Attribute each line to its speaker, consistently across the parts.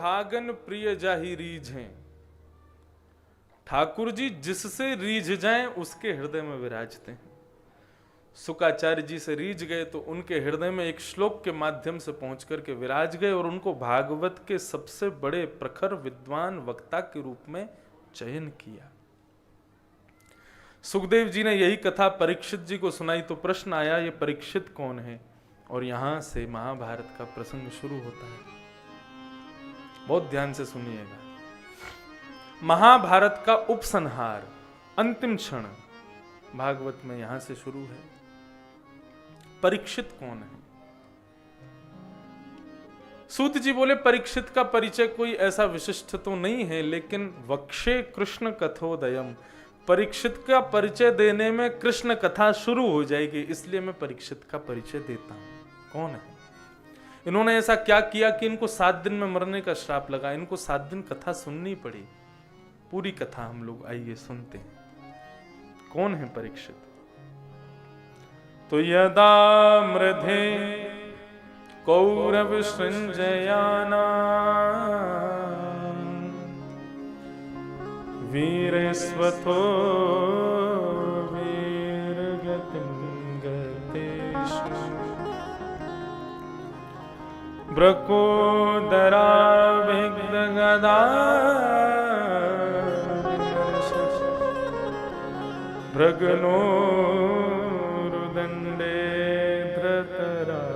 Speaker 1: सुहागन प्रिय जाहि रीझें। ठाकुर जी जिससे रीझ जाएं उसके हृदय में विराजते हैं। शुकाचार्य जी से रीझ गए तो उनके हृदय में एक श्लोक के माध्यम से पहुंच करके विराज गए और उनको भागवत के सबसे बड़े प्रखर विद्वान वक्ता के रूप में चयन किया। सुखदेव जी ने यही कथा परीक्षित जी को सुनाई तो प्रश्न आया, ये परीक्षित कौन है? और यहां से महाभारत का प्रसंग शुरू होता है। बहुत ध्यान से सुनिएगा। महाभारत का उपसंहार, अंतिम क्षण भागवत में यहां से शुरू है। परीक्षित कौन है? सूत जी बोले, परीक्षित का परिचय कोई ऐसा विशिष्ट तो नहीं है, लेकिन वक्षे कृष्ण कथोदयम, परीक्षित का परिचय देने में कृष्ण कथा शुरू हो जाएगी, इसलिए मैं परीक्षित का परिचय देता हूं। कौन है? इन्होंने ऐसा क्या किया कि इनको 7 दिन में मरने का श्राप लगा। इनको 7 दिन कथा सुननी पड़ी। पूरी कथा हम लोग आइए सुनते हैं। कौन है परीक्षित? तो यदा मृधे कौरव सृंजयाना वीरस्वतो वीरगतिं गतेषु ब्रकोदरा विघ्नगदा भृगनो रुदंडे धृतराष्ट्रपुत्रे।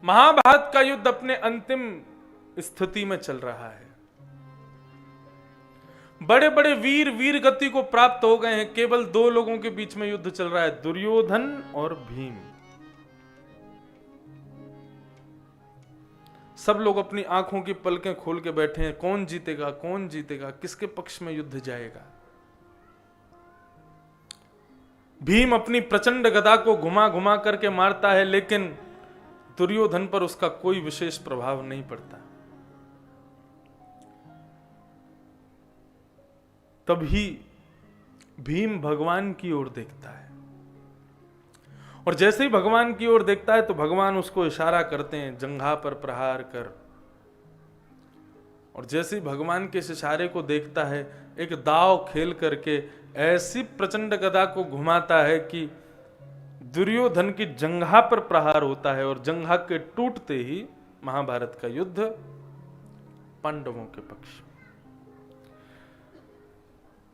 Speaker 1: महाभारत का युद्ध अपने अंतिम स्थिति में चल रहा है। बड़े बड़े वीर वीर गति को प्राप्त हो गए हैं। केवल 2 लोगों के बीच में युद्ध चल रहा है, दुर्योधन और भीम। सब लोग अपनी आंखों की पलकें खोल के बैठे हैं। कौन जीतेगा, कौन जीतेगा, किसके पक्ष में युद्ध जाएगा? भीम अपनी प्रचंड गदा को घुमा घुमा करके मारता है, लेकिन दुर्योधन पर उसका कोई विशेष प्रभाव नहीं पड़ता। तभी भीम भगवान की ओर देखता है, और जैसे ही भगवान की ओर देखता है तो भगवान उसको इशारा करते हैं, जंघा पर प्रहार कर। और जैसे ही भगवान के इस इशारे को देखता है, एक दाव खेल करके ऐसी प्रचंड गदा को घुमाता है कि दुर्योधन की जंघा पर प्रहार होता है, और जंघा के टूटते ही महाभारत का युद्ध पांडवों के पक्ष।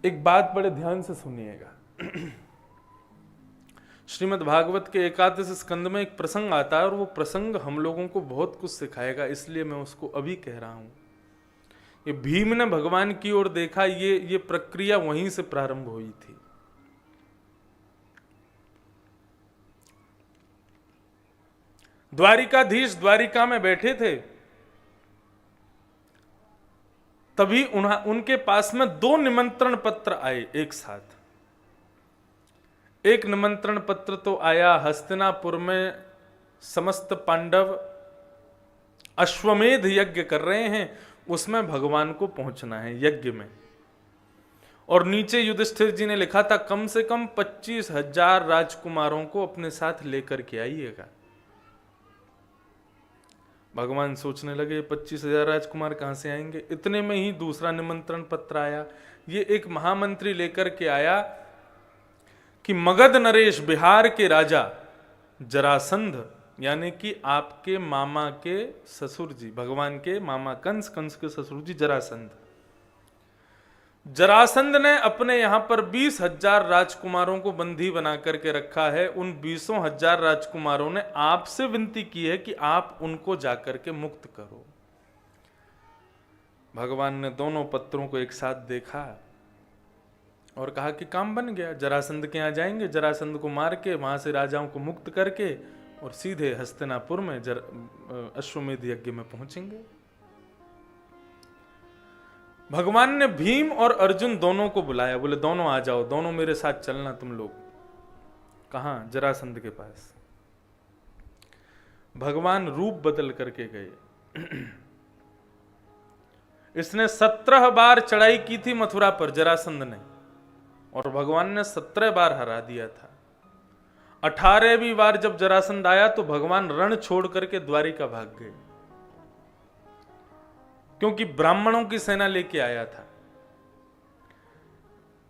Speaker 1: एक बात बड़े ध्यान से सुनिएगा। श्रीमद् भागवत के 21 स्कंद में एक प्रसंग आता है, और वो प्रसंग हम लोगों को बहुत कुछ सिखाएगा, इसलिए मैं उसको अभी कह रहा हूं। ये भीम ने भगवान की ओर देखा, ये प्रक्रिया वहीं से प्रारंभ हुई थी। द्वारिकाधीश द्वारिका में बैठे थे, तभी उनके पास में 2 निमंत्रण पत्र आए एक साथ। एक निमंत्रण पत्र तो आया, हस्तिनापुर में समस्त पांडव अश्वमेध यज्ञ कर रहे हैं, उसमें भगवान को पहुंचना है यज्ञ में। और नीचे युधिष्ठिर जी ने लिखा था, कम से कम 25,000 राजकुमारों को अपने साथ लेकर के आइएगा। भगवान सोचने लगे 25,000 राजकुमार कहां से आएंगे। इतने में ही दूसरा निमंत्रण पत्र आया। ये एक महामंत्री लेकर के आया कि मगध नरेश, बिहार के राजा जरासंध, यानी कि आपके मामा के ससुर जी, भगवान के मामा कंस, कंस के ससुर जी जरासंध। जरासंध ने अपने यहां पर 20,000 राजकुमारों को बंदी बना करके रखा है। उन 20,000 राजकुमारों ने आपसे विनती की है कि आप उनको जाकर के मुक्त करो। भगवान ने दोनों पत्रों को एक साथ देखा और कहा कि काम बन गया। जरासंध के यहां जाएंगे, जरासंध को मार के वहां से राजाओं को मुक्त करके और सीधे हस्तिनापुर में अश्वमेध यज्ञ में पहुंचेंगे। भगवान ने भीम और अर्जुन दोनों को बुलाया, बोले दोनों आ जाओ, दोनों मेरे साथ चलना तुम लोग। कहां? जरासंध के पास। भगवान रूप बदल करके गए। इसने 17 बार चढ़ाई की थी मथुरा पर, जरासंध ने। और भगवान ने 17 बार हरा दिया था। 18वीं बार जब जरासंध आया तो भगवान रण छोड़ करके द्वारिका भाग गए, क्योंकि ब्राह्मणों की सेना लेके आया था।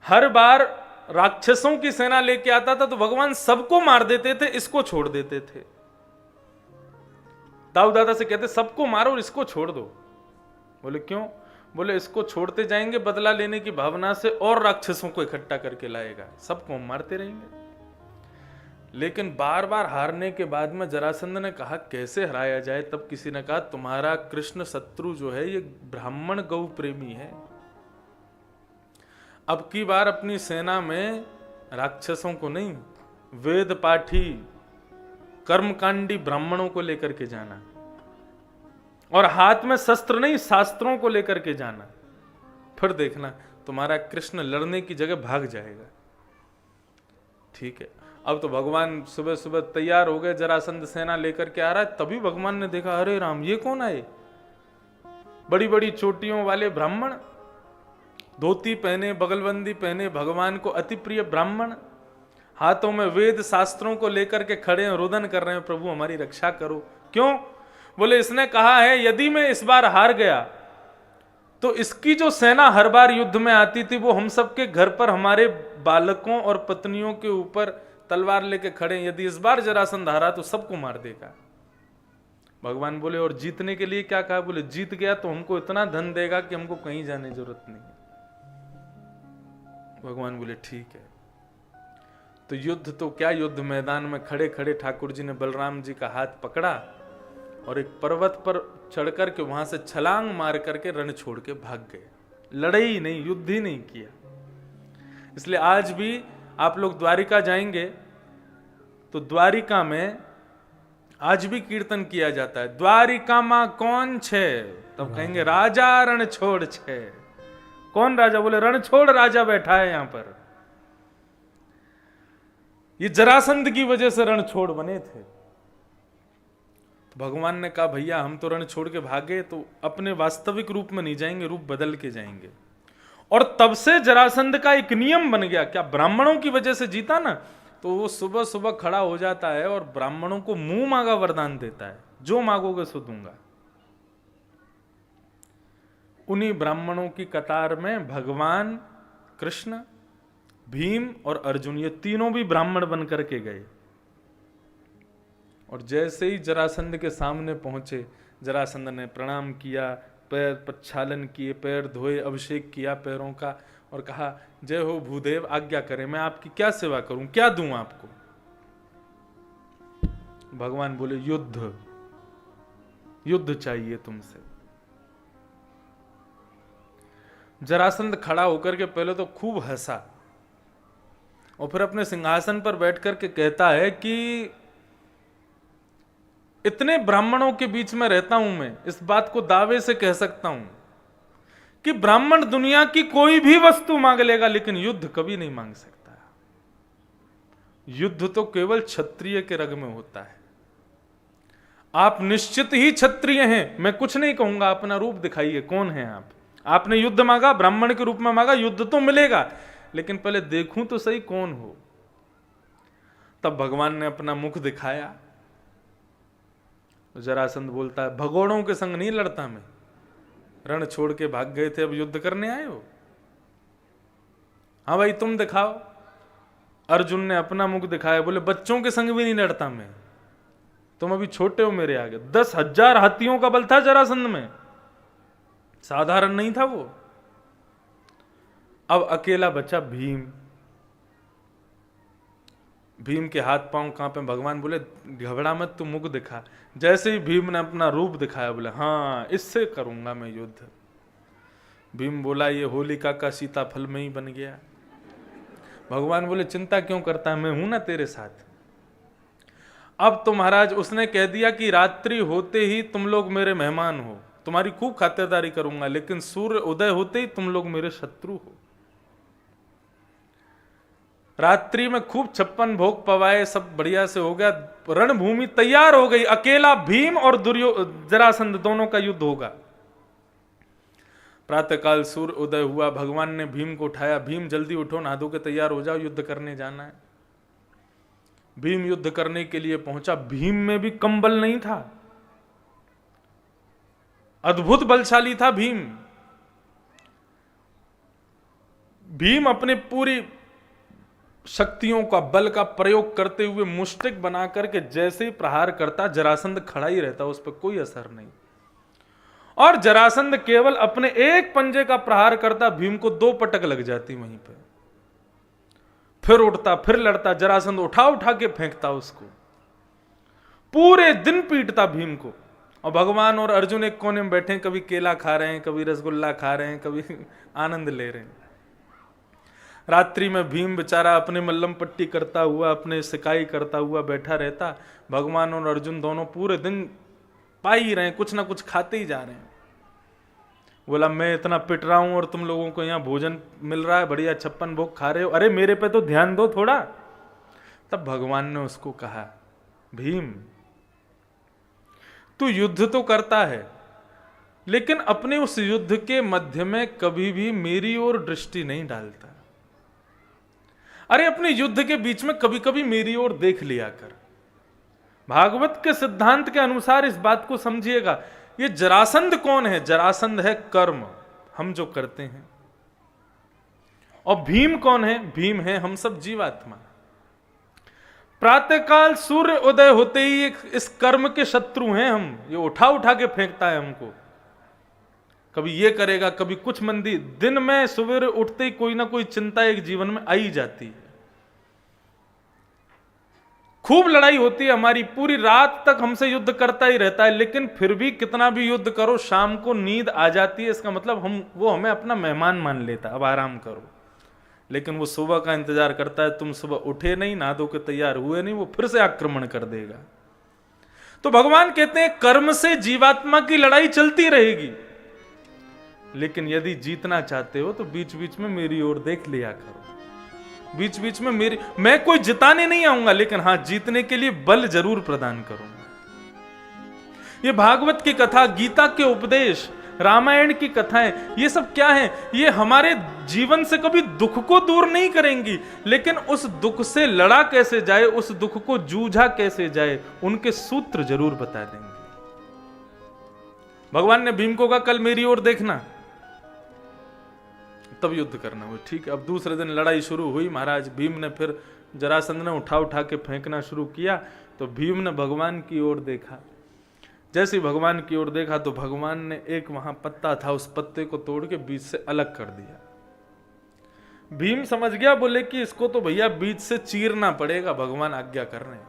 Speaker 1: हर बार राक्षसों की सेना लेके आता था तो भगवान सबको मार देते थे, इसको छोड़ देते थे। दाऊ दादा से कहते सबको मारो और इसको छोड़ दो। बोले क्यों? बोले इसको छोड़ते जाएंगे बदला लेने की भावना से और राक्षसों को इकट्ठा करके लाएगा, सबको हम मारते रहेंगे। लेकिन बार बार हारने के बाद में जरासंध ने कहा कैसे हराया जाए। तब किसी ने कहा तुम्हारा कृष्ण शत्रु जो है ये ब्राह्मण गौ प्रेमी है। अब की बार अपनी सेना में राक्षसों को नहीं, वेद पाठी कर्मकांडी ब्राह्मणों को लेकर के जाना, और हाथ में शस्त्र नहीं शास्त्रों को लेकर के जाना। फिर देखना तुम्हारा कृष्ण लड़ने की जगह भाग जाएगा। ठीक है, अब तो भगवान सुबह सुबह तैयार हो गए, जरासंध सेना लेकर के आ रहा है। तभी भगवान ने देखा अरे राम ये कौन आए? बड़ी बड़ी चोटियों वाले ब्राह्मण, धोती पहने बगलबंदी पहने, भगवान को अति प्रिय ब्राह्मण, हाथों में वेद शास्त्रों को लेकर के खड़े हैं, रुदन कर रहे हैं प्रभु हमारी रक्षा करो। क्यों? बोले इसने कहा है यदि मैं इस बार हार गया तो इसकी जो सेना हर बार युद्ध में आती थी वो हम सबके घर पर हमारे बालकों और पत्नियों के ऊपर तलवार लेके खड़े, यदि इस बार जरासंध हारा तो सबको मार देगा। भगवान बोले और जीतने के लिए क्या कहा? बोले जीत गया तो हमको इतना धन देगा कि हमको कहीं जाने की जरूरत नहीं। भगवान बोले ठीक है। तो युद्ध तो क्या, युद्ध मैदान में खड़े खड़े ठाकुर जी ने बलराम जी का हाथ पकड़ा और एक पर्वत पर चढ़ करके वहां से छलांग मार करके रण छोड़ के भाग गए। लड़े ही नहीं, युद्ध ही नहीं किया। इसलिए आज भी आप लोग द्वारिका जाएंगे तो द्वारिका में आज भी कीर्तन किया जाता है, द्वारिका मां कौन छे? तब कहेंगे राजा रण छोड़ छे। कौन राजा? बोले रण छोड़ राजा बैठा है यहां पर। ये जरासंध की वजह से रण छोड़ बने थे। तो भगवान ने कहा भैया हम तो रण छोड़ के भागे तो अपने वास्तविक रूप में नहीं जाएंगे, रूप बदल के जाएंगे। और तब से जरासंध का एक नियम बन गया, क्या ब्राह्मणों की वजह से जीता ना, तो वो सुबह सुबह खड़ा हो जाता है और ब्राह्मणों को मुंह मांगा वरदान देता है, जो मांगोगे सो दूंगा। उन्हीं ब्राह्मणों की कतार में भगवान कृष्ण, भीम और अर्जुन, ये तीनों भी ब्राह्मण बन करके गए। और जैसे ही जरासंध के सामने पहुंचे, जरासंध ने प्रणाम किया, पैर प्रक्षालन किए, पैर धोए, अभिषेक किया पैरों का और कहा जय हो भूदेव, आज्ञा करें मैं आपकी क्या सेवा करूं, क्या दूं आपको? भगवान बोले युद्ध, युद्ध चाहिए तुमसे। जरासंध खड़ा होकर के पहले तो खूब हंसा और फिर अपने सिंहासन पर बैठ करके कहता है कि इतने ब्राह्मणों के बीच में रहता हूं मैं, इस बात को दावे से कह सकता हूं कि ब्राह्मण दुनिया की कोई भी वस्तु मांग लेगा लेकिन युद्ध कभी नहीं मांग सकता। युद्ध तो केवल क्षत्रिय के रग में होता है। आप निश्चित ही क्षत्रिय हैं, मैं कुछ नहीं कहूंगा, अपना रूप दिखाइए, कौन है आप? आपने युद्ध मांगा, ब्राह्मण के रूप में मांगा, युद्ध तो मिलेगा, लेकिन पहले देखूं तो सही कौन हो। तब भगवान ने अपना मुख दिखाया। जरासंध बोलता है भगोड़ों के संग नहीं लड़ता मैं, रण छोड़ के भाग गए थे, अब युद्ध करने आए हो? हाँ भाई तुम दिखाओ। अर्जुन ने अपना मुख दिखाया, बोले बच्चों के संग भी नहीं लड़ता मैं, तुम अभी छोटे हो मेरे आगे। 10,000 हाथियों का बल था जरासंध में, साधारण नहीं था वो। अब अकेला बचा भीम। भीम के हाथ पांव कांपे। भगवान बोले घबरा मत, तू मुख दिखा। जैसे ही भीम ने अपना रूप दिखाया बोले हाँ इससे करूंगा मैं युद्ध। भीम बोला ये होलिका का सीताफल में ही बन गया। भगवान बोले चिंता क्यों करता है, मैं हूं ना तेरे साथ। अब तो महाराज उसने कह दिया कि रात्रि होते ही तुम लोग मेरे मेहमान हो, तुम्हारी खूब खातिरदारी करूंगा, लेकिन सूर्य उदय होते ही तुम लोग मेरे शत्रु हो। रात्रि में खूब 56 भोग पवाए, सब बढ़िया से हो गया, रणभूमि तैयार हो गई। अकेला भीम और जरासंध दोनों का युद्ध होगा। प्रातःकाल सूर्य उदय हुआ, भगवान ने भीम को उठाया, भीम जल्दी उठो, नहा धो के तैयार हो जाओ, युद्ध करने जाना है। भीम युद्ध करने के लिए पहुंचा। भीम में भी कम बल नहीं था, अद्भुत बलशाली था भीम। भीम अपने पूरी शक्तियों का, बल का प्रयोग करते हुए मुष्टिक बना करके जैसे ही प्रहार करता, जरासंध खड़ा ही रहता, उस पर कोई असर नहीं। और जरासंध केवल अपने एक पंजे का प्रहार करता, भीम को 2 पटक लग जाती वहीं पे। फिर उठता, फिर लड़ता, जरासंध उठा उठा के फेंकता उसको, पूरे दिन पीटता भीम को। और भगवान और अर्जुन एक कोने में बैठे, कभी केला खा रहे हैं, कभी रसगुल्ला खा रहे हैं, कभी आनंद ले रहे हैं। रात्रि में भीम बेचारा अपने मल्लम पट्टी करता हुआ, अपने सिकाई करता हुआ बैठा रहता। भगवान और अर्जुन दोनों पूरे दिन पा ही रहे हैं, कुछ ना कुछ खाते ही जा रहे हैं। बोला मैं इतना पिट रहा हूं और तुम लोगों को यहाँ भोजन मिल रहा है, बढ़िया 56 भोग खा रहे हो, अरे मेरे पे तो ध्यान दो थोड़ा। तब भगवान ने उसको कहा, भीम तू युद्ध तो करता है, लेकिन अपने उस युद्ध के मध्य में कभी भी मेरी ओर दृष्टि नहीं डालता। अरे अपने युद्ध के बीच में कभी कभी मेरी ओर देख लिया कर। भागवत के सिद्धांत के अनुसार इस बात को समझिएगा। ये जरासंध कौन है? जरासंध है कर्म, हम जो करते हैं। और भीम कौन है? भीम है हम सब जीवात्मा। प्रातःकाल सूर्य उदय होते ही इस कर्म के शत्रु हैं हम। ये उठा उठा के फेंकता है हमको, कभी ये करेगा, कभी कुछ मंदी। दिन में सवेरे उठते ही कोई ना कोई चिंता एक जीवन में आई जाती है। खूब लड़ाई होती है हमारी, पूरी रात तक हमसे युद्ध करता ही रहता है, लेकिन फिर भी कितना भी युद्ध करो शाम को नींद आ जाती है। इसका मतलब वो हमें अपना मेहमान मान लेता, अब आराम करो। लेकिन वो सुबह का इंतजार करता है, तुम सुबह उठे नहीं, नहा धो के तैयार हुए नहीं, वो फिर से आक्रमण कर देगा। तो भगवान कहते हैं कर्म से जीवात्मा की लड़ाई चलती रहेगी, लेकिन यदि जीतना चाहते हो तो बीच बीच में मेरी ओर देख लिया करो। बीच बीच में मैं कोई जिताने नहीं आऊंगा, लेकिन हां जीतने के लिए बल जरूर प्रदान करूंगा। ये भागवत की कथा, गीता के उपदेश, रामायण की कथाएं, ये सब क्या है? ये हमारे जीवन से कभी दुख को दूर नहीं करेंगी, लेकिन उस दुख से लड़ा कैसे जाए, उस दुख को जूझा कैसे जाए, उनके सूत्र जरूर बता देंगे। भगवान ने भीम को कहा कल मेरी ओर देखना, तब युद्ध करना हो। ठीक है, अब दूसरे दिन लड़ाई शुरू हुई। महाराज भीम ने फिर जरासंध ने उठा उठा के फेंकना शुरू किया, तो भीम ने भगवान की ओर देखा। जैसे भगवान की ओर देखा तो भगवान ने एक वहां पत्ता था, उस पत्ते को तोड़ के बीच से अलग कर दिया। भीम समझ गया, बोले कि इसको तो भैया बीच से चीरना पड़ेगा, भगवान आज्ञा कर रहे हैं।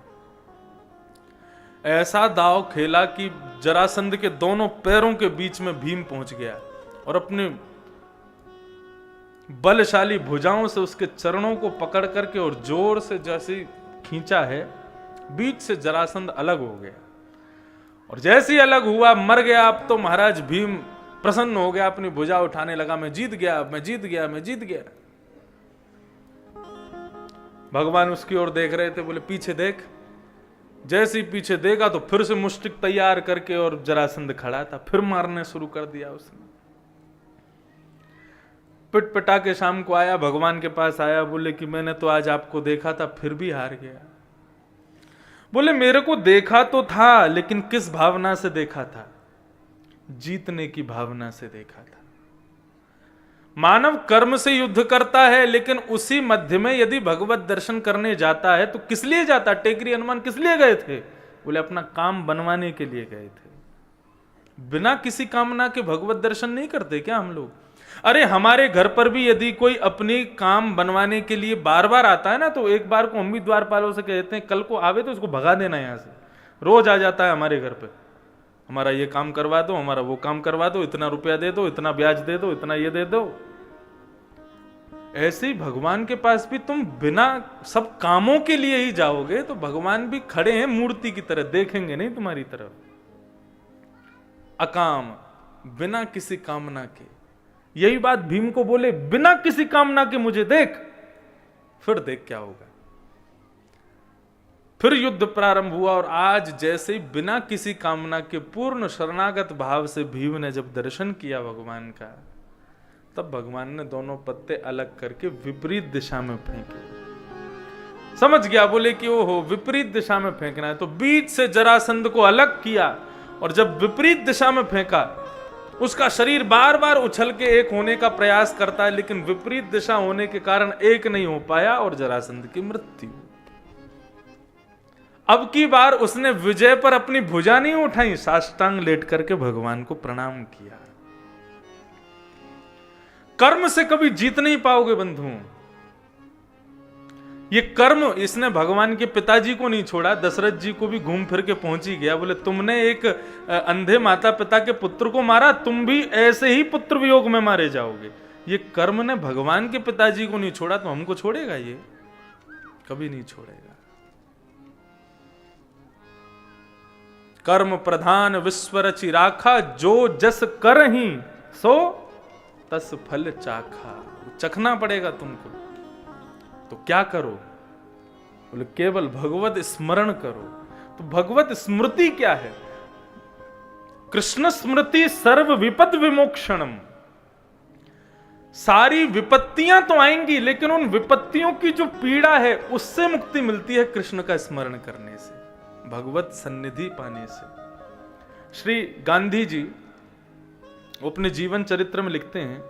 Speaker 1: ऐसा दांव खेला कि जरासंध के दोनों पैरों के बीच में भीम पहुंच गया और अपने बलशाली भुजाओं से उसके चरणों को पकड़ करके और जोर से जैसे खींचा है, बीच से जरासंध अलग हो गया। और जैसे ही अलग हुआ, मर गया। अब तो महाराज भीम प्रसन्न हो गया, अपनी भुजा उठाने लगा, मैं जीत गया, मैं जीत गया, मैं जीत गया। भगवान उसकी ओर देख रहे थे, बोले पीछे देख। जैसे ही पीछे देखा तो फिर से मुष्टिक तैयार करके और जरासंध खड़ा था, फिर मारने शुरू कर दिया उसने। पिट पिटा के शाम को आया, भगवान के पास आया, बोले कि मैंने तो आज आपको देखा था, फिर भी हार गया। बोले मेरे को देखा तो था, लेकिन किस भावना से देखा था? जीतने की भावना से देखा था। मानव कर्म से युद्ध करता है, लेकिन उसी मध्य में यदि भगवत दर्शन करने जाता है तो किस लिए जाता? टेकरी हनुमान किस लिए गए थे? बोले अपना काम बनवाने के लिए गए थे। बिना किसी कामना के भगवत दर्शन नहीं करते क्या हम लोग? अरे हमारे घर पर भी यदि कोई अपनी काम बनवाने के लिए बार बार आता है ना, तो एक बार को हम भी द्वारपालों से कहते हैं कल को आवे तो इसको भगा देना यहां से। रोज आ जाता है हमारे घर पे, हमारा ये काम करवा दो, हमारा वो काम करवा दो, इतना रुपया दे दो, इतना ब्याज दे दो, इतना ये दे दो। ऐसे ही भगवान के पास भी तुम बिना सब कामों के लिए ही जाओगे तो भगवान भी खड़े हैं मूर्ति की तरह, देखेंगे नहीं तुम्हारी तरफ। अकाम, बिना किसी कामना के। यही बात भीम को बोले, बिना किसी कामना के मुझे देख, फिर देख क्या होगा। फिर युद्ध प्रारंभ हुआ और आज जैसे बिना किसी कामना के पूर्ण शरणागत भाव से भीम ने जब दर्शन किया भगवान का, तब भगवान ने दोनों पत्ते अलग करके विपरीत दिशा में फेंके। समझ गया, बोले कि ओहो विपरीत दिशा में फेंकना है, तो बीच से जरासंध को अलग किया और जब विपरीत दिशा में फेंका, उसका शरीर बार बार उछल के एक होने का प्रयास करता है, लेकिन विपरीत दिशा होने के कारण एक नहीं हो पाया और जरासंध की मृत्यु। अब की बार उसने विजय पर अपनी भुजा नहीं उठाई, साष्टांग लेट करके भगवान को प्रणाम किया। कर्म से कभी जीत नहीं पाओगे बंधुओं। ये कर्म, इसने भगवान के पिताजी को नहीं छोड़ा, दशरथ जी को भी घूम फिर के पहुंच ही गया। बोले तुमने एक अंधे माता पिता के पुत्र को मारा, तुम भी ऐसे ही पुत्र वियोग में मारे जाओगे। ये कर्म ने भगवान के पिताजी को नहीं छोड़ा, तो हमको छोड़ेगा? ये कभी नहीं छोड़ेगा। कर्म प्रधान विश्व रचि राखा, जो जस करहि सो तस फल चाखा। चखना पड़ेगा तुमको, तो क्या करो? बोले केवल भगवत स्मरण करो। तो भगवत स्मृति क्या है? कृष्ण स्मृति सर्व विपद विमोक्षणम। सारी विपत्तियां तो आएंगी, लेकिन उन विपत्तियों की जो पीड़ा है उससे मुक्ति मिलती है कृष्ण का स्मरण करने से, भगवत सन्निधि पाने से। श्री गांधी जी अपने जीवन चरित्र में लिखते हैं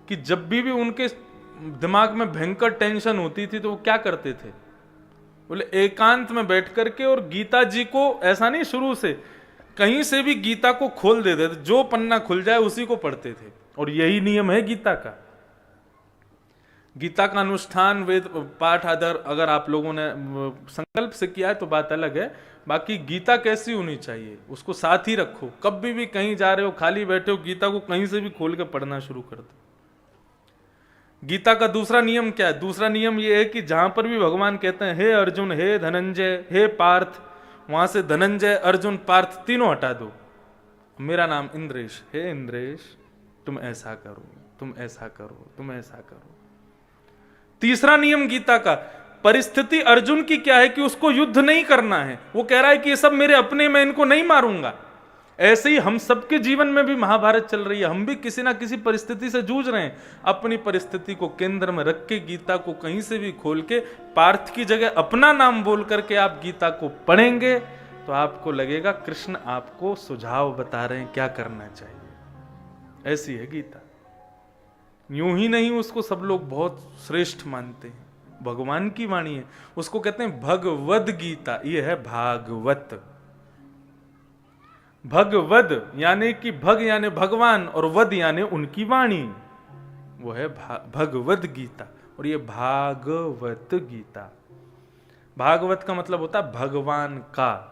Speaker 1: कि जब भी उनके दिमाग में भयंकर टेंशन होती थी तो वो क्या करते थे? बोले एकांत में बैठ करके और गीता जी को, ऐसा नहीं शुरू से, कहीं से भी गीता को खोल देते थे, जो पन्ना खुल जाए उसी को पढ़ते थे। और यही नियम है गीता का। गीता का अनुष्ठान वेद पाठ अगर आप लोगों ने संकल्प से किया है तो बात अलग है, बाकी गीता कैसी होनी चाहिए उसको साथ ही रखो। कभी भी कहीं जा रहे हो, खाली बैठे हो, गीता को कहीं से भी खोल के पढ़ना शुरू कर दो। गीता का दूसरा नियम क्या है? दूसरा नियम यह है कि जहां पर भी भगवान कहते हैं हे अर्जुन, हे धनंजय, हे पार्थ, वहां से धनंजय, अर्जुन, पार्थ तीनों हटा दो। मेरा नाम इंद्रेश, हे इंद्रेश तुम ऐसा करो, तुम ऐसा करो, तुम ऐसा करो। तीसरा नियम गीता का, परिस्थिति अर्जुन की क्या है कि उसको युद्ध नहीं करना है। वो कह रहा है कि ये सब मेरे अपने, मैं इनको नहीं मारूंगा। ऐसे ही हम सबके जीवन में भी महाभारत चल रही है, हम भी किसी ना किसी परिस्थिति से जूझ रहे हैं। अपनी परिस्थिति को केंद्र में रख के गीता को कहीं से भी खोल के पार्थ की जगह अपना नाम बोल करके आप गीता को पढ़ेंगे तो आपको लगेगा कृष्ण आपको सुझाव बता रहे हैं क्या करना चाहिए। ऐसी है गीता। यूं ही नहीं उसको सब लोग बहुत श्रेष्ठ मानते हैं, भगवान की वाणी है, उसको कहते हैं भगवद गीता। ये है भागवत। भगवद यानी कि भग यानी भगवान और वद यानी उनकी वाणी, वो है भगवद गीता। और ये भागवत गीता, भागवत का मतलब होता है भगवान का।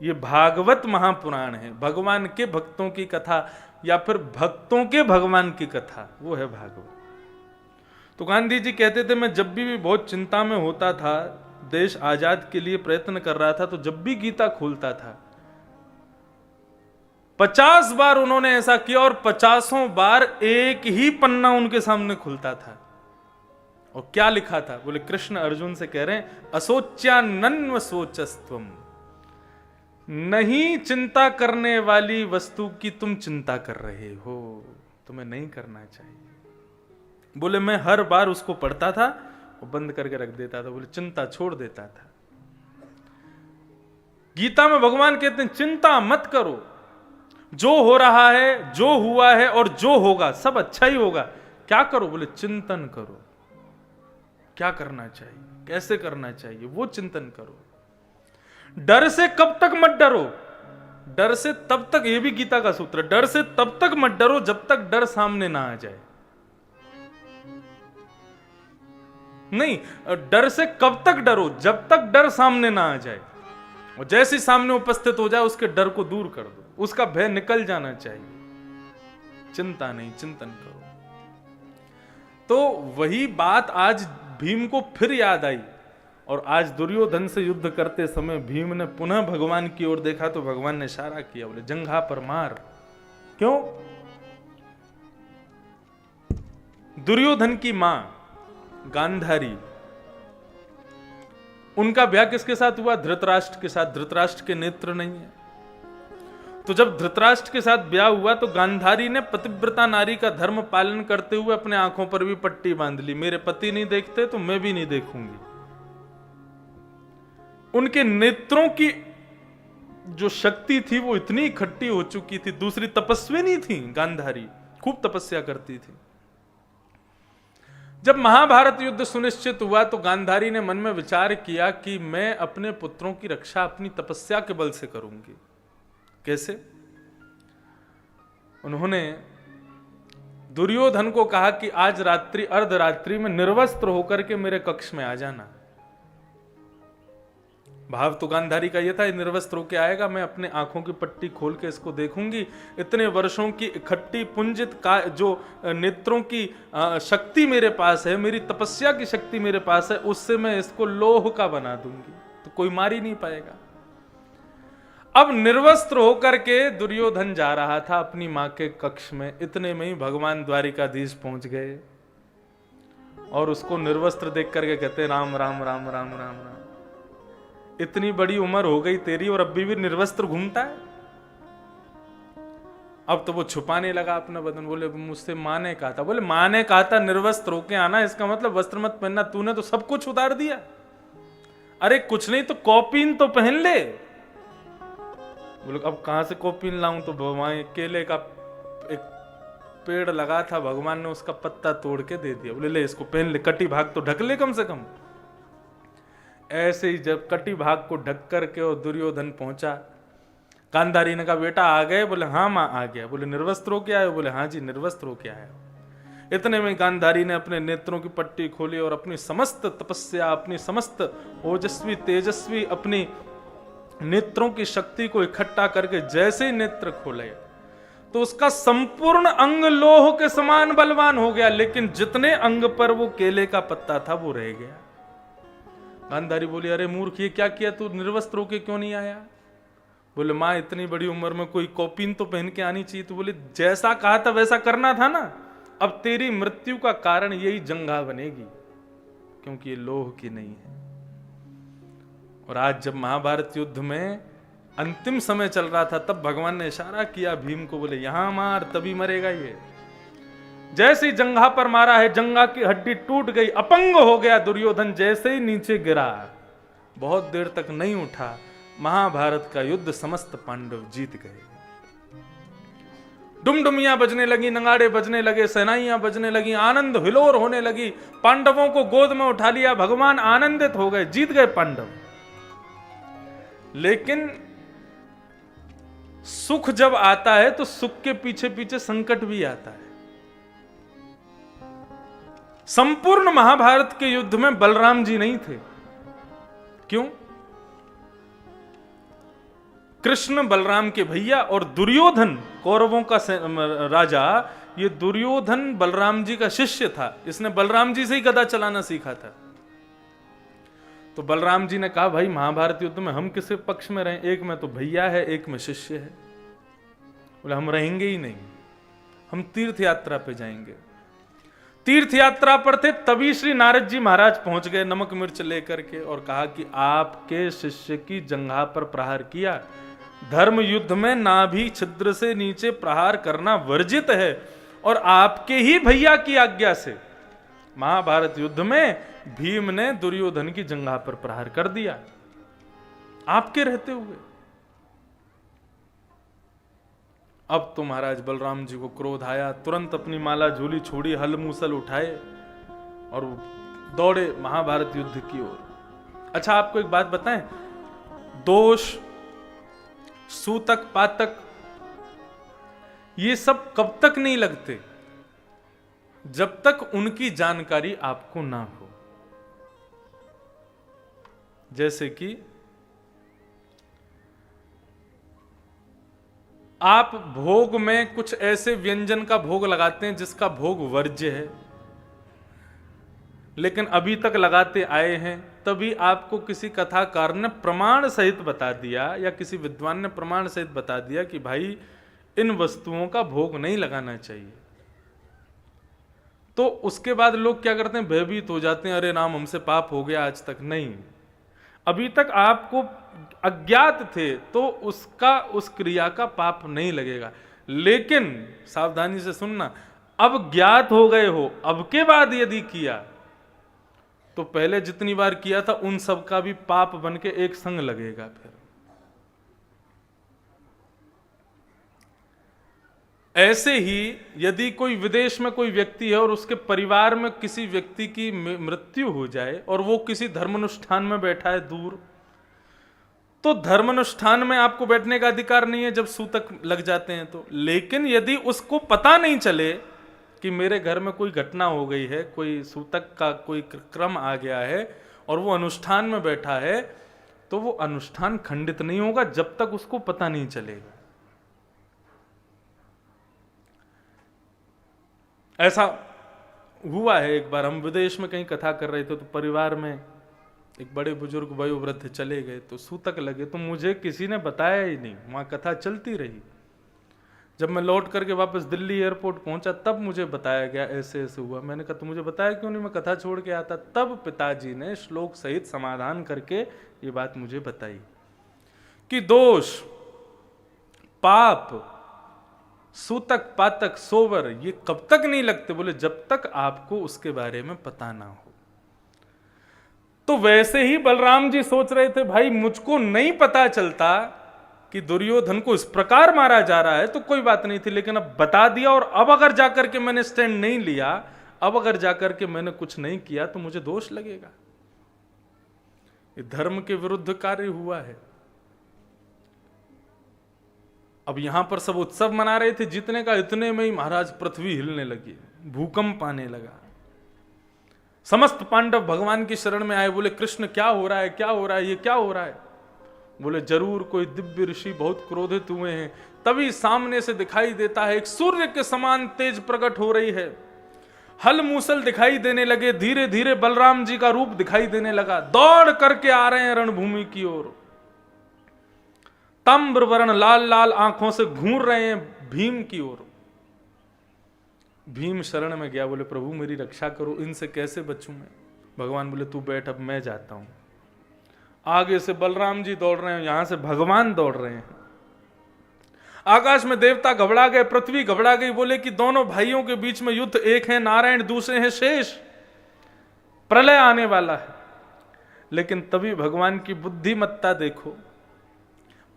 Speaker 1: ये भागवत महापुराण है, भगवान के भक्तों की कथा या फिर भक्तों के भगवान की कथा, वो है भागवत। तो गांधी जी कहते थे मैं जब भी बहुत चिंता में होता था, देश आजाद के लिए प्रयत्न कर रहा था, तो जब भी गीता खोलता था 50 बार उन्होंने ऐसा किया और 50 बार एक ही पन्ना उनके सामने खुलता था। और क्या लिखा था? बोले कृष्ण अर्जुन से कह रहे हैं असोच्यानन्व सोचस्तुम, नहीं चिंता करने वाली वस्तु की तुम चिंता कर रहे हो, तुम्हें नहीं करना चाहिए। बोले मैं हर बार उसको पढ़ता था और बंद करके रख देता था, बोले चिंता छोड़ देता था। गीता में भगवान कहते हैं चिंता मत करो, जो हो रहा है, जो हुआ है और जो होगा सब अच्छा ही होगा। क्या करो? बोले चिंतन करो, क्या करना चाहिए, कैसे करना चाहिए, वो चिंतन करो। डर से कब तक मत डरो, डर से तब तक, ये भी गीता का सूत्र, डर से तब तक मत डरो जब तक डर सामने ना आ जाए। नहीं, डर से कब तक डरो? जब तक डर सामने ना आ जाए, और जैसे सामने उपस्थित हो जाए उसके डर को दूर कर दो, उसका भय निकल जाना चाहिए। चिंता नहीं, चिंतन करो। तो वही बात आज भीम को फिर याद आई, और आज दुर्योधन से युद्ध करते समय भीम ने पुनः भगवान की ओर देखा तो भगवान ने इशारा किया, बोले जंघा पर मार। क्यों? दुर्योधन की मां गांधारी, उनका ब्याह किसके साथ हुआ? धृतराष्ट्र के साथ। धृतराष्ट्र के नेत्र नहीं है, तो जब धृतराष्ट्र के साथ ब्याह हुआ तो गांधारी ने पतिव्रता नारी का धर्म पालन करते हुए अपने आंखों पर भी पट्टी बांध ली, मेरे पति नहीं देखते तो मैं भी नहीं देखूंगी। उनके नेत्रों की जो शक्ति थी वो इतनी इकट्ठी हो चुकी थी। दूसरी तपस्विनी थी गांधारी, खूब तपस्या करती थी। जब महाभारत युद्ध सुनिश्चित हुआ तो गांधारी ने मन में विचार किया कि मैं अपने पुत्रों की रक्षा अपनी तपस्या के बल से करूंगी। कैसे? उन्होंने दुर्योधन को कहा कि आज रात्रि अर्धरात्रि में निर्वस्त्र होकर के मेरे कक्ष में आ जाना। भाव तो गांधारी का यह था, निर्वस्त्र होकर आएगा, मैं अपने आंखों की पट्टी खोल के इसको देखूंगी। इतने वर्षों की इकट्ठी पुंजित का जो नेत्रों की शक्ति मेरे पास है, मेरी तपस्या की शक्ति मेरे पास है, उससे मैं इसको लोह का बना दूंगी, तो कोई मार ही नहीं पाएगा। अब निर्वस्त्र होकर के दुर्योधन जा रहा था अपनी मां के कक्ष में। इतने में ही भगवान द्वारिकाधीश पहुंच गए और उसको निर्वस्त्र देख करके कहते राम राम राम राम राम राम, इतनी बड़ी उम्र हो गई तेरी और अभी भी निर्वस्त्र घूमता है। अब तो वो छुपाने लगा अपना बदन। बोले मुझसे मां ने कहा था। बोले मां ने कहा था निर्वस्त्र होके आना, इसका मतलब वस्त्र मत पहनना, तूने तो सब कुछ उतार दिया। अरे कुछ नहीं तो कॉपीन तो पहन ले। बोले अब कहां से कॉपीन लाऊं? तो वहां केले का एक पेड़ लगा था, भगवान ने उसका पत्ता तोड़ के दे दिया। बोले ले इसको पहन ले, कटी भाग तो ढक ले कम से कम। ऐसे ही जब कटी भाग को ढक करके और दुर्योधन पहुंचा, गांधारी ने कहा बेटा आ गए? बोले हाँ मां आ गया। बोले निर्वस्त्र होके आए? बोले हाँ जी निर्वस्त्र होके आया। इतने में गांधारी ने अपने नेत्रों की पट्टी खोली और अपनी समस्त तपस्या, अपनी समस्त ओजस्वी तेजस्वी अपनी नेत्रों की शक्ति को इकट्ठा करके जैसे ही नेत्र खोले तो उसका संपूर्ण अंग लोह के समान बलवान हो गया, लेकिन जितने अंग पर वो केले का पत्ता था वो रह गया। गांधारी बोली अरे मूर्ख ये क्या किया, तू निर्वस्त्र होके क्यों नहीं आया? बोले मां इतनी बड़ी उम्र में कोई कॉपीन तो पहन के आनी चाहिए। तो बोले जैसा कहा था वैसा करना था ना, अब तेरी मृत्यु का कारण यही जंघा बनेगी, क्योंकि ये लोह की नहीं है। और आज जब महाभारत युद्ध में अंतिम समय चल रहा था तब भगवान ने इशारा किया भीम को, बोले यहां मार तभी मरेगा ये। जैसे ही जंघा पर मारा है, जंघा की हड्डी टूट गई, अपंग हो गया दुर्योधन। जैसे ही नीचे गिरा, बहुत देर तक नहीं उठा। महाभारत का युद्ध समस्त पांडव जीत गए। डुमडुमियां बजने लगी, नगाड़े बजने लगे, सेनाइयां बजने लगी, आनंद हिलोर होने लगी। पांडवों को गोद में उठा लिया, भगवान आनंदित हो गए, जीत गए पांडव। लेकिन सुख जब आता है तो सुख के पीछे पीछे संकट भी आता है। संपूर्ण महाभारत के युद्ध में बलराम जी नहीं थे। क्यों? कृष्ण बलराम के भैया और दुर्योधन कौरवों का राजा, ये दुर्योधन बलराम जी का शिष्य था। इसने बलराम जी से ही गदा चलाना सीखा था। तो बलराम जी ने कहा भाई महाभारत युद्ध में हम किस पक्ष में रहें? एक में तो भैया है, एक में शिष्य है। बोले हम रहेंगे ही नहीं, हम तीर्थ यात्रा पे जाएंगे। तीर्थ यात्रा पर थे तभी श्री नारद जी महाराज पहुंच गए नमक मिर्च लेकर के और कहा कि आपके शिष्य की जंघा पर प्रहार किया। धर्म युद्ध में नाभि छिद्र से नीचे प्रहार करना वर्जित है, और आपके ही भैया की आज्ञा से महाभारत युद्ध में भीम ने दुर्योधन की जंघा पर प्रहार कर दिया, आपके रहते हुए। अब तो महाराज बलराम जी को क्रोध आया, तुरंत अपनी माला झूली छोड़ी, हल मूसल उठाए और दौड़े महाभारत युद्ध की ओर। अच्छा आपको एक बात बताएं, दोष, सूतक, पातक, ये सब कब तक नहीं लगते? जब तक उनकी जानकारी आपको ना हो। जैसे कि आप भोग में कुछ ऐसे व्यंजन का भोग लगाते हैं जिसका भोग वर्ज्य है, लेकिन अभी तक लगाते आए हैं, तभी आपको किसी कथाकार ने प्रमाण सहित बता दिया या किसी विद्वान ने प्रमाण सहित बता दिया कि भाई इन वस्तुओं का भोग नहीं लगाना चाहिए। तो उसके बाद लोग क्या करते हैं? भयभीत हो जाते हैं, अरे राम हमसे पाप हो गया। आज तक नहीं, अभी तक आपको अज्ञात थे तो उसका उस क्रिया का पाप नहीं लगेगा। लेकिन सावधानी से सुनना, अब ज्ञात हो गए हो, अब के बाद यदि किया तो पहले जितनी बार किया था उन सब का भी पाप बन के एक संग लगेगा। फिर ऐसे ही यदि कोई विदेश में कोई व्यक्ति है और उसके परिवार में किसी व्यक्ति की मृत्यु हो जाए और वो किसी धर्मानुष्ठान में बैठा है दूर, तो धर्मानुष्ठान में आपको बैठने का अधिकार नहीं है जब सूतक लग जाते हैं तो। लेकिन यदि उसको पता नहीं चले कि मेरे घर में कोई घटना हो गई है, कोई सूतक का कोई क्रम आ गया है और वो अनुष्ठान में बैठा है, तो वो अनुष्ठान खंडित नहीं होगा जब तक उसको पता नहीं चलेगा। ऐसा हुआ है, एक बार हम विदेश में कहीं कथा कर रहे थे तो परिवार में एक बड़े बुजुर्ग वयोवृद्ध चले गए तो सूतक लगे, तो मुझे किसी ने बताया ही नहीं, वहां कथा चलती रही। जब मैं लौट करके वापस दिल्ली एयरपोर्ट पहुंचा तब मुझे बताया गया ऐसे ऐसे हुआ। मैंने कहा तो मुझे बताया क्यों नहीं, मैं कथा छोड़ के आता। तब पिताजी ने श्लोक सहित समाधान करके ये बात मुझे बताई कि दोष, पाप, सूतक, पातक, सोवर ये कब तक नहीं लगते, बोले जब तक आपको उसके बारे में पता ना हो। तो वैसे ही बलराम जी सोच रहे थे, भाई मुझको नहीं पता चलता कि दुर्योधन को इस प्रकार मारा जा रहा है तो कोई बात नहीं थी, लेकिन अब बता दिया और अब अगर जाकर के मैंने स्टैंड नहीं लिया, अब अगर जाकर के मैंने कुछ नहीं किया तो मुझे दोष लगेगा। ये धर्म के विरुद्ध कार्य हुआ है। अब यहां पर सब उत्सव मना रहे थे जीतने का, इतने में ही महाराज पृथ्वी हिलने लगी, भूकंप आने लगा। समस्त पांडव भगवान की शरण में आए, बोले कृष्ण क्या हो रहा है, क्या हो रहा है, ये क्या हो रहा है। बोले जरूर कोई दिव्य ऋषि बहुत क्रोधित हुए हैं। तभी सामने से दिखाई देता है एक सूर्य के समान तेज प्रकट हो रही है, हल मूसल दिखाई देने लगे, धीरे धीरे बलराम जी का रूप दिखाई देने लगा, दौड़ करके आ रहे हैं रणभूमि की ओर। ताम्र वर्ण लाल लाल आंखों से घूर रहे हैं भीम की ओर। भीम शरण में गया, बोले प्रभु मेरी रक्षा करो, इनसे कैसे बचूं मैं। भगवान बोले तू बैठ, अब मैं जाता हूं। आगे से बलराम जी दौड़ रहे हैं, यहां से भगवान दौड़ रहे हैं। आकाश में देवता घबरा गए, पृथ्वी घबरा गई, बोले कि दोनों भाइयों के बीच में युद्ध, एक है नारायण दूसरे हैं शेष, प्रलय आने वाला है। लेकिन तभी भगवान की बुद्धिमत्ता देखो,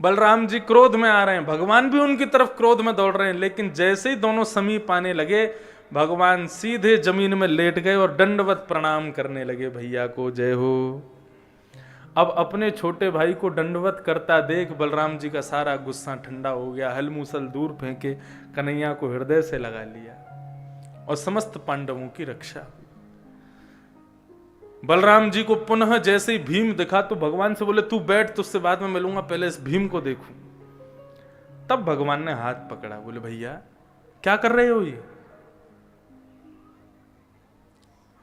Speaker 1: बलराम जी क्रोध में आ रहे हैं, भगवान भी उनकी तरफ क्रोध में दौड़ रहे हैं, लेकिन जैसे ही दोनों समीप आने लगे भगवान सीधे जमीन में लेट गए और दंडवत प्रणाम करने लगे, भैया को जय हो। अब अपने छोटे भाई को दंडवत करता देख बलराम जी का सारा गुस्सा ठंडा हो गया, हल मूसल दूर फेंके, कन्हैया को हृदय से लगा लिया और समस्त पांडवों की रक्षा। बलराम जी को पुनः जैसे ही भीम दिखा तो भगवान से बोले तू बैठ, तुझसे बाद में मिलूंगा, पहले इस भीम को देखूं। तब भगवान ने हाथ पकड़ा, बोले भैया क्या कर रहे हो ये।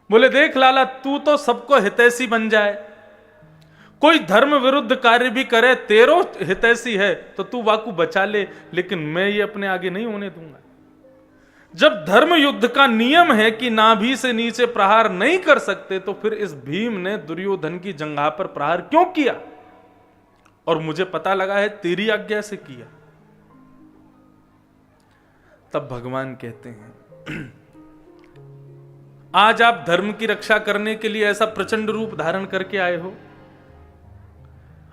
Speaker 1: बोले देख लाला, तू तो सबको हितैषी बन जाए, कोई धर्म विरुद्ध कार्य भी करे, तेरो हितैषी है तो तू वाकू बचा ले, लेकिन मैं ये अपने आगे नहीं होने दूंगा। जब धर्म युद्ध का नियम है कि नाभि से नीचे प्रहार नहीं कर सकते, तो फिर इस भीम ने दुर्योधन की जंघा पर प्रहार क्यों किया, और मुझे पता लगा है तेरी आज्ञा से किया। तब भगवान कहते हैं आज आप धर्म की रक्षा करने के लिए ऐसा प्रचंड रूप धारण करके आए हो,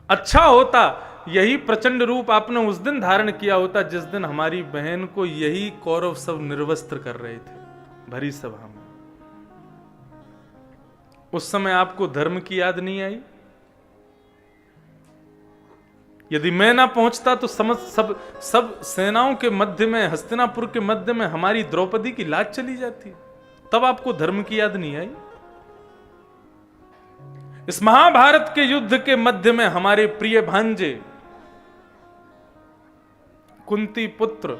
Speaker 1: अच्छा होता यही प्रचंड रूप आपने उस दिन धारण किया होता जिस दिन हमारी बहन को यही कौरव सब निर्वस्त्र कर रहे थे भरी सभा में। उस समय आपको धर्म की याद नहीं आई। यदि मैं ना पहुंचता तो सब सेनाओं के मध्य में, हस्तिनापुर के मध्य में हमारी द्रौपदी की लाज चली जाती, तब आपको धर्म की याद नहीं आई। इस महाभारत के युद्ध के मध्य में हमारे प्रिय भांजे कुंती पुत्र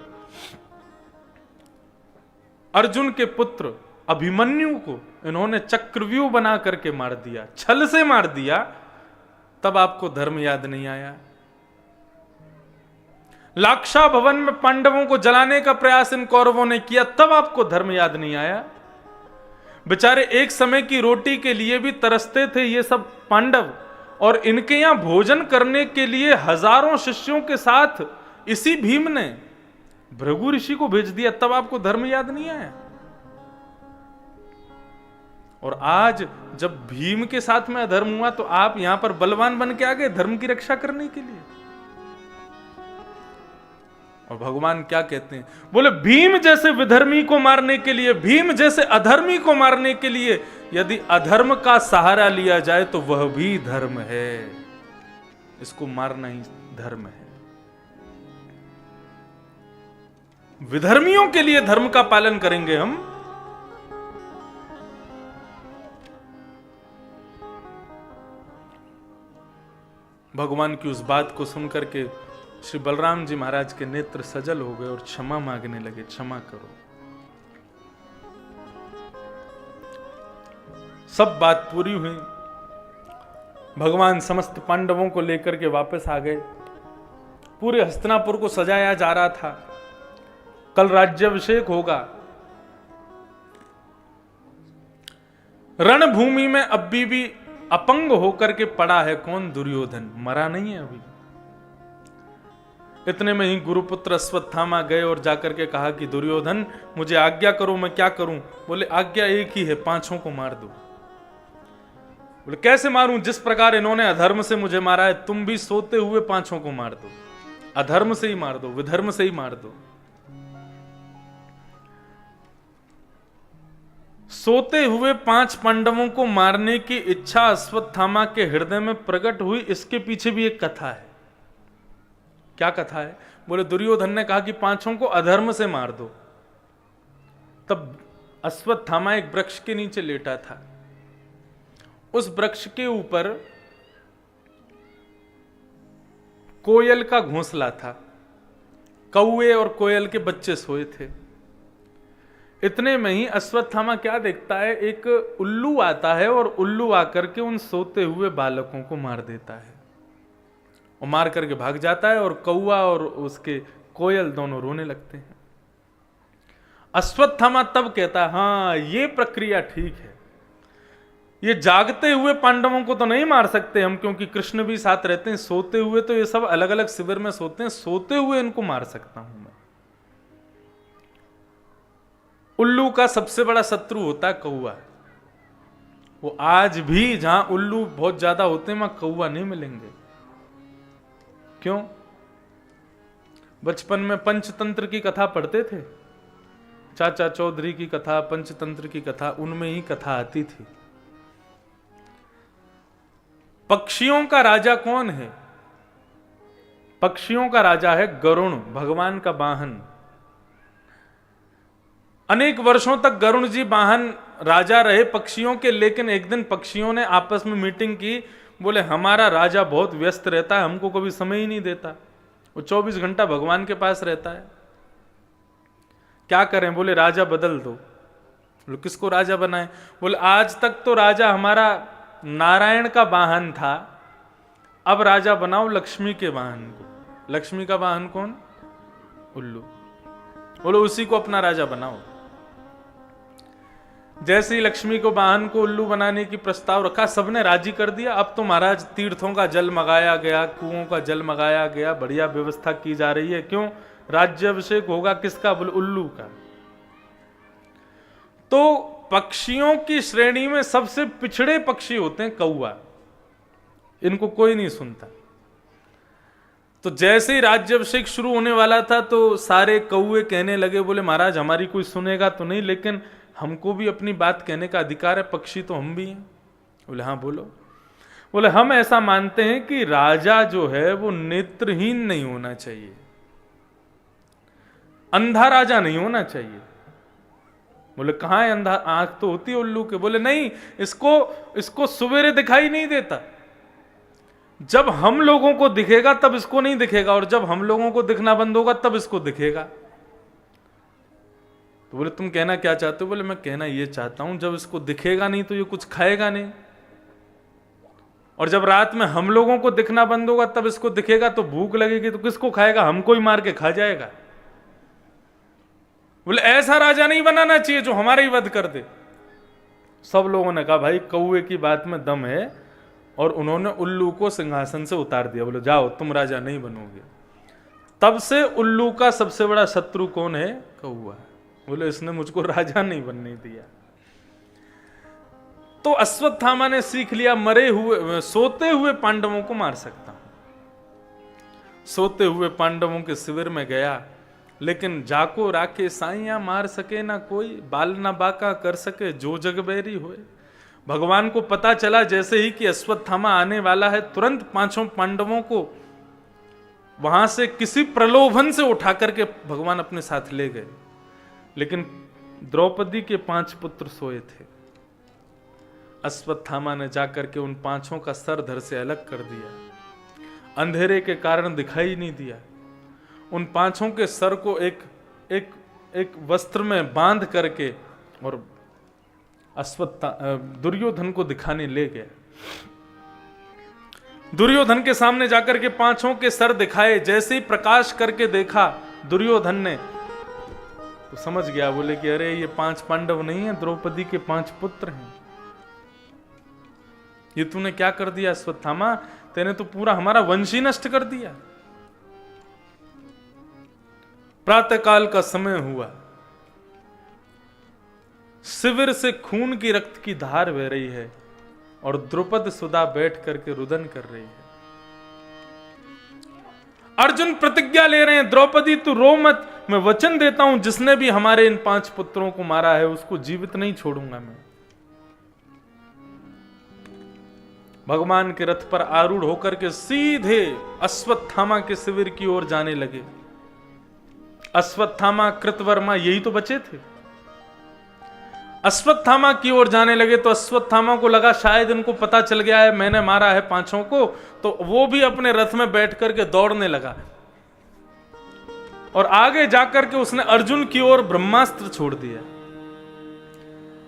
Speaker 1: अर्जुन के पुत्र अभिमन्यु को इन्होंने चक्रव्यूह बना करके मार दिया, छल से मार दिया, तब आपको धर्म याद नहीं आया। लाक्षा भवन में पांडवों को जलाने का प्रयास इन कौरवों ने किया, तब आपको धर्म याद नहीं आया। बेचारे एक समय की रोटी के लिए भी तरसते थे ये सब पांडव, और इनके यहां भोजन करने के लिए हजारों शिष्यों के साथ इसी भीम ने भृगु ऋषि को भेज दिया, तब आपको धर्म याद नहीं आया? और आज जब भीम के साथ में अधर्म हुआ तो आप यहां पर बलवान बन के आ गए धर्म की रक्षा करने के लिए। और भगवान क्या कहते हैं? बोले भीम जैसे विधर्मी को मारने के लिए, भीम जैसे अधर्मी को मारने के लिए यदि अधर्म का सहारा लिया जाए तो वह भी धर्म है। इसको मारना ही धर्म है। विधर्मियों के लिए धर्म का पालन करेंगे हम। भगवान की उस बात को सुनकर के श्री बलराम जी महाराज के नेत्र सजल हो गए और क्षमा मांगने लगे, क्षमा करो। सब बात पूरी हुई। भगवान समस्त पांडवों को लेकर के वापस आ गए। पूरे हस्तिनापुर को सजाया जा रहा था, कल राज्याभिषेक होगा। रणभूमि में अभी भी अपंग होकर के पड़ा है कौन? दुर्योधन। मरा नहीं है अभी। इतने में ही गुरुपुत्र अश्वत्थामा गए और जाकर के कहा कि दुर्योधन मुझे आज्ञा करो, मैं क्या करूं? बोले आज्ञा एक ही है, पांचों को मार दो। बोले कैसे मारूं? जिस प्रकार इन्होंने अधर्म से मुझे मारा है, तुम भी सोते हुए पांचों को मार दो। अधर्म से ही मार दो, विधर्म से ही मार दो। सोते हुए 5 पांडवों को मारने की इच्छा अश्वत्थामा के हृदय में प्रकट हुई। इसके पीछे भी एक कथा है। क्या कथा है? बोले दुर्योधन ने कहा कि पांचों को अधर्म से मार दो। तब अश्वत्थामा एक वृक्ष के नीचे लेटा था। उस वृक्ष के ऊपर कोयल का घोंसला था। कौवे और कोयल के बच्चे सोए थे। इतने में ही अश्वत्थामा क्या देखता है? एक उल्लू आता है और उल्लू आकर के उन सोते हुए बालकों को मार देता है और मार करके भाग जाता है। और कौवा और उसके कोयल दोनों रोने लगते हैं। अश्वत्थामा तब कहता है हाँ ये प्रक्रिया ठीक है। ये जागते हुए पांडवों को तो नहीं मार सकते हम, क्योंकि कृष्ण भी साथ रहते हैं। सोते हुए तो ये सब अलग अलग शिविर में सोते हैं, सोते हुए इनको मार सकता हूं मैं। उल्लू का सबसे बड़ा शत्रु होता है कौवा। वो आज भी जहां उल्लू बहुत ज्यादा होते हैं वहां कौवा नहीं मिलेंगे। क्यों? बचपन में पंचतंत्र की कथा पढ़ते थे, चाचा चौधरी की कथा, पंचतंत्र की कथा, उनमें ही कथा आती थी। पक्षियों का राजा कौन है? पक्षियों का राजा है गरुण, भगवान का वाहन। अनेक वर्षों तक गरुण जी वाहन राजा रहे पक्षियों के। लेकिन एक दिन पक्षियों ने आपस में मीटिंग की। बोले हमारा राजा बहुत व्यस्त रहता है, हमको कभी समय ही नहीं देता। वो 24 घंटा भगवान के पास रहता है, क्या करें? बोले राजा बदल दो। बोले किसको राजा बनाए? बोले आज तक तो राजा हमारा नारायण का वाहन था, अब राजा बनाओ लक्ष्मी के वाहन को। लक्ष्मी का वाहन कौन? उल्लू। बोले उसी को अपना राजा बनाओ। जैसे ही लक्ष्मी को वाहन को उल्लू बनाने की प्रस्ताव रखा, सबने राजी कर दिया। अब तो महाराज तीर्थों का जल मंगाया गया, कुओं का जल मंगाया गया, बढ़िया व्यवस्था की जा रही है। क्यों? राज्याभिषेक होगा किसका? बोले उल्लू का। तो पक्षियों की श्रेणी में सबसे पिछड़े पक्षी होते हैं कौवा। इनको कोई नहीं सुनता। तो जैसे ही राज्याभिषेक शुरू होने वाला था तो सारे कौवे कहने लगे, बोले महाराज हमारी कोई सुनेगा तो नहीं, लेकिन हमको भी अपनी बात कहने का अधिकार है, पक्षी तो हम भी हैं। बोले हाँ बोलो। बोले हम ऐसा मानते हैं कि राजा जो है वो नेत्रहीन नहीं होना चाहिए, अंधा राजा नहीं होना चाहिए। बोले कहां है अंधा? आंख तो होती है उल्लू के। बोले नहीं, इसको सवेरे दिखाई नहीं देता। जब हम लोगों को दिखेगा तब इसको नहीं दिखेगा, और जब हम लोगों को दिखना बंद होगा तब इसको दिखेगा। तो बोले तुम कहना क्या चाहते हो? बोले मैं कहना ये चाहता हूं जब इसको दिखेगा नहीं तो ये कुछ खाएगा नहीं, और जब रात में हम लोगों को दिखना बंद होगा तब इसको दिखेगा तो भूख लगेगी तो किसको खाएगा? हमको ही मार के खा जाएगा। बोले ऐसा राजा नहीं बनाना चाहिए जो हमारा ही वध कर दे। सब लोगों ने कहा भाई कौवे की बात में दम है, और उन्होंने उल्लू को सिंहासन से उतार दिया, बोले जाओ तुम राजा नहीं बनोगे। तब से उल्लू का सबसे बड़ा शत्रु कौन है? कौआ। बोले इसने मुझको राजा नहीं बनने दिया। तो अश्वत्थामा ने सीख लिया, सोते हुए पांडवों को मार सकता हूं। सोते हुए पांडवों के शिविर में गया, लेकिन जाको राखे साइया मार सके ना कोई, बाल ना बाका कर सके जो जग बैरी होए। भगवान को पता चला जैसे ही कि अश्वत्थामा आने वाला है, तुरंत पांचों पांडवों को वहां से किसी प्रलोभन से उठा करके भगवान अपने साथ ले गए। लेकिन द्रौपदी के 5 पुत्र सोए थे। अश्वत्थामा ने जाकर के उन 5 का सर धड़ से अलग कर दिया, अंधेरे के कारण दिखाई नहीं दिया। उन 5 के सर को एक वस्त्र में बांध करके और दुर्योधन को दिखाने ले गया। दुर्योधन के सामने जाकर के 5 के सर दिखाए। जैसे ही प्रकाश करके देखा दुर्योधन ने, तो समझ गया, बोले कि अरे ये 5 पांडव नहीं है, द्रौपदी के 5 पुत्र हैं। ये तूने क्या कर दिया अश्वत्थामा? तेने तो पूरा हमारा वंश ही नष्ट कर दिया। प्रातःकाल का समय हुआ, शिविर से खून की रक्त की धार बह रही है और द्रुपद सुधा बैठ करके रुदन कर रही है। अर्जुन प्रतिज्ञा ले रहे हैं, द्रौपदी तू रो मत, मैं वचन देता हूं जिसने भी हमारे इन 5 पुत्रों को मारा है उसको जीवित नहीं छोड़ूंगा मैं। भगवान के रथ पर आरूढ़ होकर के सीधे अश्वत्थामा के शिविर की ओर जाने लगे। अश्वत्थामा, कृतवर्मा यही तो बचे थे। अश्वत्थामा की ओर जाने लगे तो अश्वत्थामा को लगा शायद इनको पता चल गया है मैंने मारा है 5 को, तो वो भी अपने रथ में बैठ करके दौड़ने लगा और आगे जाकर के उसने अर्जुन की ओर ब्रह्मास्त्र छोड़ दिया।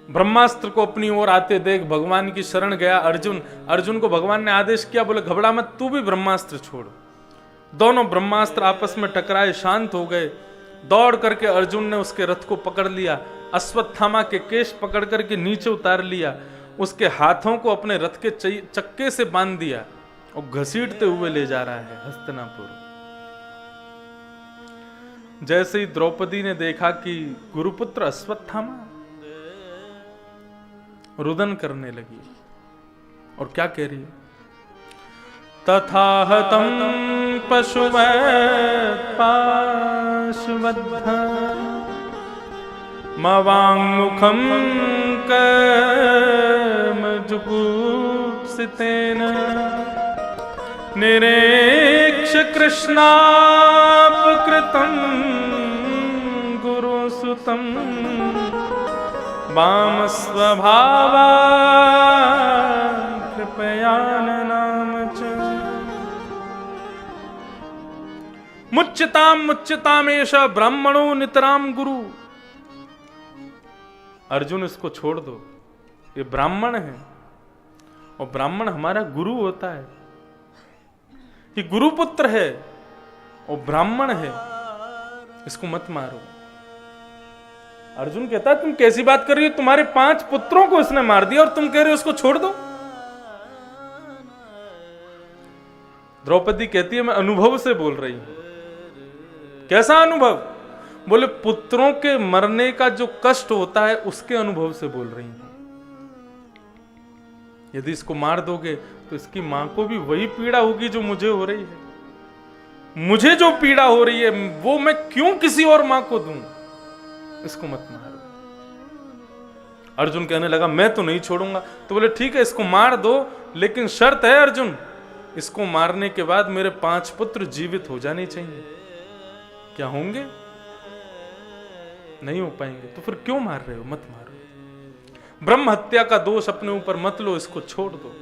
Speaker 1: ब्रह्मास्त्र को अपनी ओर आते देख भगवान की शरण गया अर्जुन को भगवान ने आदेश किया, बोले घबरा मत, तू भी ब्रह्मास्त्र छोड़। दोनों ब्रह्मास्त्र आपस में टकराए, शांत हो गए। दौड़ करके अर्जुन ने उसके रथ को पकड़ लिया, अश्वत्थामा के केश पकड़ करके नीचे उतार लिया, उसके हाथों को अपने रथ के चक्के से बांध दिया और घसीटते हुए ले जा रहा है हस्तिनापुर। जैसे ही द्रौपदी ने देखा कि गुरुपुत्र अश्वत्थामा, रुदन करने लगी और क्या कह रही है? तथा हतं पशुवत् पाशबद्धं मवाङ्मुखं कर्मजुगुप्सितेन निरेक्ष्य कृष्णापकृतं गुरुसुतं वामस्वभावा कृपयाननाम च। मुच्यताम एष ब्राह्मणो नितराम गुरु। अर्जुन इसको छोड़ दो, ये ब्राह्मण है और ब्राह्मण हमारा गुरु होता है। ये गुरुपुत्र है और ब्राह्मण है, इसको मत मारो। अर्जुन कहता है तुम कैसी बात कर रही हो, तुम्हारे 5 पुत्रों को इसने मार दिया और तुम कह रहे हो उसको छोड़ दो। द्रौपदी कहती है मैं अनुभव से बोल रही हूं। कैसा अनुभव? बोले पुत्रों के मरने का जो कष्ट होता है उसके अनुभव से बोल रही हूं। यदि इसको मार दोगे तो इसकी मां को भी वही पीड़ा होगी जो मुझे हो रही है। मुझे जो पीड़ा हो रही है वो मैं क्यों किसी और मां को दूं? इसको मत मारो। अर्जुन कहने लगा मैं तो नहीं छोड़ूंगा। तो बोले ठीक है इसको मार दो, लेकिन शर्त है अर्जुन, इसको मारने के बाद मेरे 5 पुत्र जीवित हो जाने चाहिए। क्या होंगे? नहीं हो पाएंगे। तो फिर क्यों मार रहे हो? मत मारो। ब्रह्म हत्या का दोष अपने ऊपर मत लो, इसको छोड़ दो।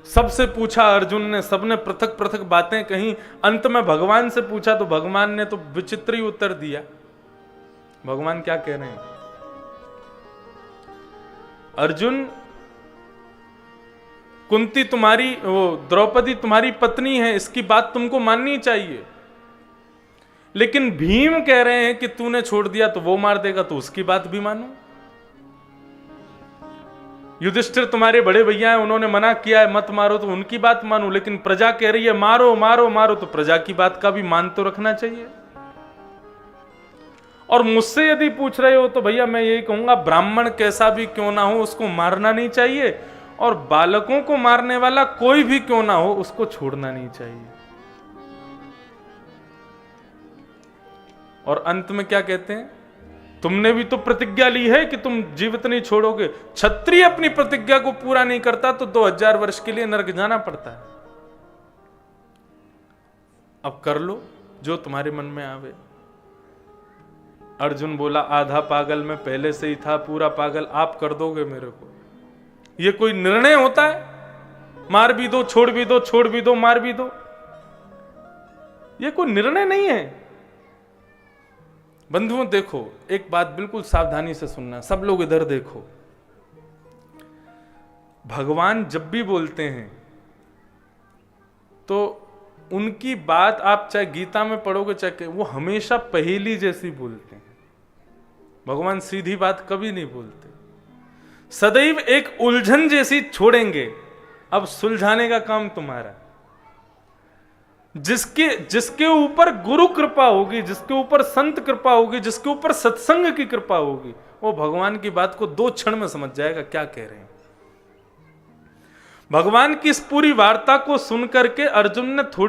Speaker 1: सबसे पूछा अर्जुन ने, सबने पृथक पृथक बातें कही। अंत में भगवान से पूछा तो भगवान ने तो विचित्र ही उत्तर दिया। भगवान क्या कह रहे हैं? अर्जुन, कुंती तुम्हारी, वो द्रौपदी तुम्हारी पत्नी है, इसकी बात तुमको माननी चाहिए। लेकिन भीम कह रहे हैं कि तूने छोड़ दिया तो वो मार देगा, तो उसकी बात भी मानो। युधिष्ठिर तुम्हारे बड़े भैया हैं, उन्होंने मना किया है मत मारो तो उनकी बात मानो, लेकिन प्रजा कह रही है मारो मारो मारो तो प्रजा की बात का भी मान तो रखना चाहिए। और मुझसे यदि पूछ रहे हो तो भैया मैं यही कहूंगा, ब्राह्मण कैसा भी क्यों ना हो उसको मारना नहीं चाहिए, और बालकों को मारने वाला कोई भी क्यों ना हो उसको छोड़ना नहीं चाहिए। और अंत में क्या कहते हैं, तुमने भी तो प्रतिज्ञा ली है कि तुम जीवित नहीं छोड़ोगे। क्षत्रिय अपनी प्रतिज्ञा को पूरा नहीं करता तो 2000 वर्ष के लिए नरक जाना पड़ता है। अब कर लो जो तुम्हारे मन में आवे। अर्जुन बोला आधा पागल मैं पहले से ही था, पूरा पागल आप कर दोगे मेरे को। ये कोई निर्णय होता है? मार भी दो छोड़ भी दो, छोड़ भी दो मार भी दो, ये कोई निर्णय नहीं है। बंधुओं देखो, एक बात बिल्कुल सावधानी से सुनना, सब लोग इधर देखो। भगवान जब भी बोलते हैं तो उनकी बात आप चाहे गीता में पढ़ोगे चाहे, वो हमेशा पहेली जैसी बोलते हैं। भगवान सीधी बात कभी नहीं बोलते, सदैव एक उलझन जैसी छोड़ेंगे। अब सुलझाने का काम तुम्हारा। जिसके ऊपर गुरु कृपा होगी, जिसके ऊपर संत कृपा होगी, जिसके ऊपर सत्संग की कृपा होगी, वो भगवान की बात को 2 क्षण में समझ जाएगा क्या कह रहे हैं। भगवान की इस पूरी वार्ता को सुनकर के अर्जुन ने थोड़ी